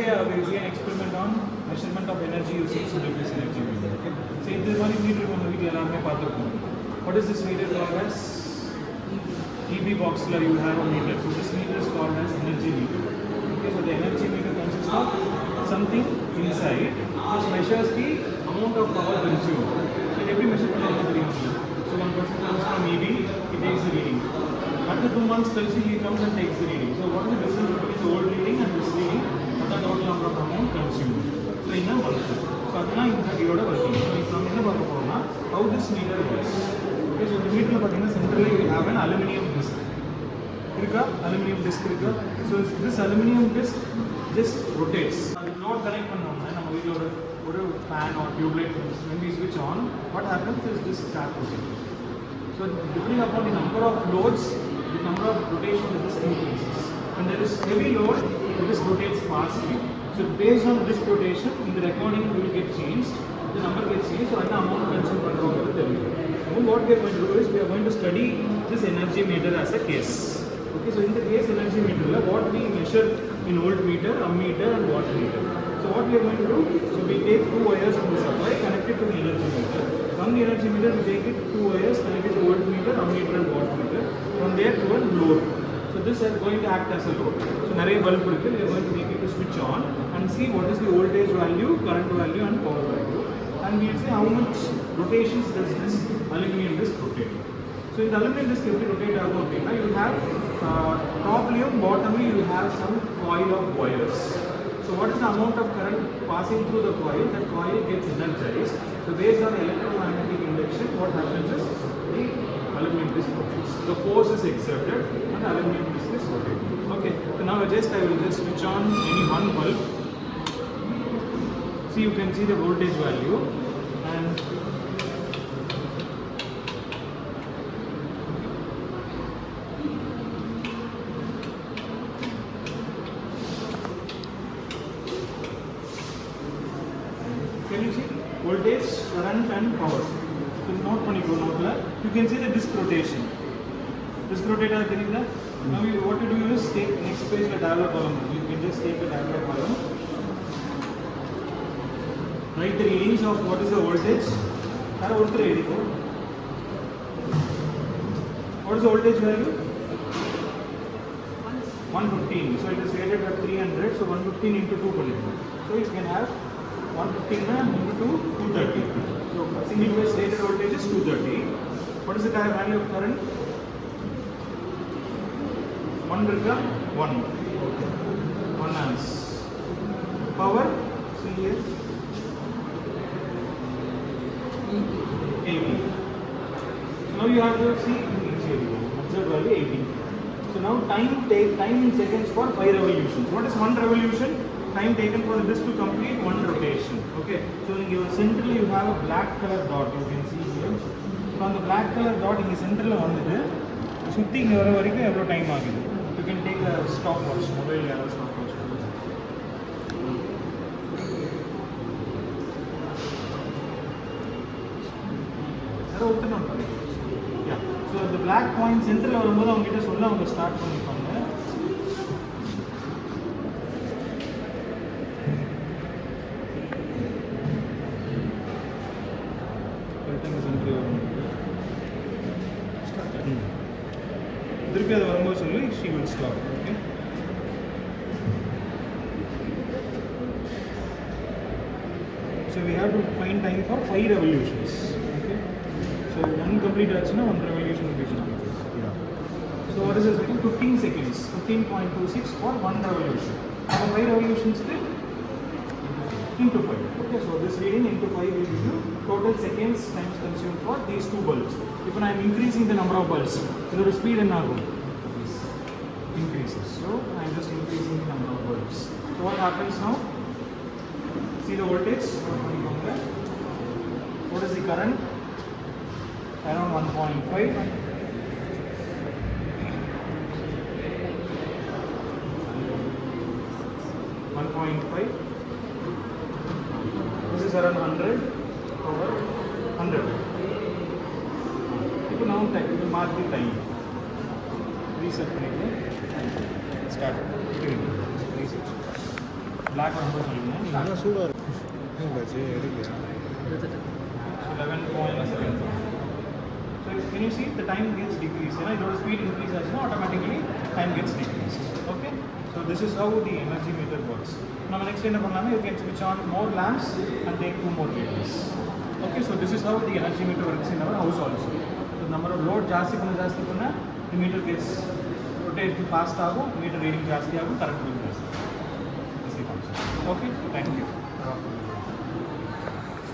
we'll see an experiment on measurement of energy using single-phase energy meter. Okay. So in this one meter what is this meter called as? EB boxler you have a meter. So this meter is called as energy meter. Okay. So the energy meter consists of something inside which measures the amount of power consumed. So every measurement so one person comes from EB, he takes the reading. After 2 months, he comes and takes the reading. So what is the difference between the old reading and this reading? What are the total number of amount consumed? So in a month. So that's the working. So how this meter works. Okay, so the meter centrally we have an aluminium disc. Aluminium disc. So this aluminium disc just rotates. Not connect a fan or tube light. When we switch on, what happens is this start rotating. So depending upon the number of loads, the number of rotation of the disc increases. When there is heavy load, the disc rotates fastly. So based on this rotation, in the recording will get changed, the number gets changed, so the amount consumed control. And what we are going to do is we are going to study this energy meter as a case. Okay, so in the case energy meter, what we measure in voltmeter, ammeter and wattmeter. So what we are going to do, so we take 2 wires from the supply connected to the energy meter. From the energy meter we take it 2 wires connected to voltmeter, ammeter and wattmeter. From there to a load. So this is going to act as a load. So narrow bulb we are going to make it to switch on and see what is the voltage value, current value and power value. And we will see how much rotations does this aluminium disc rotate. So in the aluminium disc if you rotate you have top-lium, bottom-lium, you have some coil of wires. So what is the amount of current passing through the coil? That coil gets energized. So based on electromagnetic induction, what happens is the aluminium disc rotates. The force is exerted and the aluminium disc is rotating. Okay. So now I will just switch on any one bulb. See, you can see the voltage value and can you see voltage, current and power. So note you can see the disc rotation. Disc rotator now what you do is take next page the diagonal column. You can just take the diagonal column. Write the readings of what is the voltage. What is the voltage value? 115. So it is rated at 300. So 115 into 2. So you can have 115 into 230. So single phase rated voltage is 230. What is the value of current? 1 amps. Power, see here, 80. So now you have to see observed value 80. So now time in seconds for 5 revolutions. What is 1 revolution? Time taken for this to complete 1 rotation. Okay. So in your central you have a black color dot. You can see here. So on the black color dot in the central shooting time. You can take a stopwatch, mobile stopwatch. Yeah. So the black point central start she will stop. Okay. So we have to find time for 5 revolutions. Okay. So 1 complete action, 1 revolution will be done. Yeah. So what is this? 15 seconds. 15.26 for 1 revolution. For 5 revolutions into 5. Okay. So this reading into 5 will give you total seconds times consumed for these 2 bulbs. If I am increasing the number of bulbs, so the speed and increases. So I am just increasing the number of bulbs. So what happens now? See the voltage? What is the current? Around 1.5. This is around 100 over 100. Now you will mark the time. Reset. Start. Reset. black number சொல்லுங்க. நல்லா சூடாக இருக்கு. எடுக்கலையா? 11 seconds. So can you see the time gets decreased? You know, your speed increases, automatically time gets decreased. Okay. So this is how the energy meter works. Now next என்ன பண்ணலாம்னா you can switch on more lamps and take 2 more meters. Okay. So this is how the energy meter works in our house also. So number of load ಜಾಸ್ತಿ பண்ண the meter gets rotate fast ஆகும், meter reading ಜಾಸ್ತಿ ಆகும், current bill ಜಾಸ್ತಿ. This is the concept. Okay. Thank you.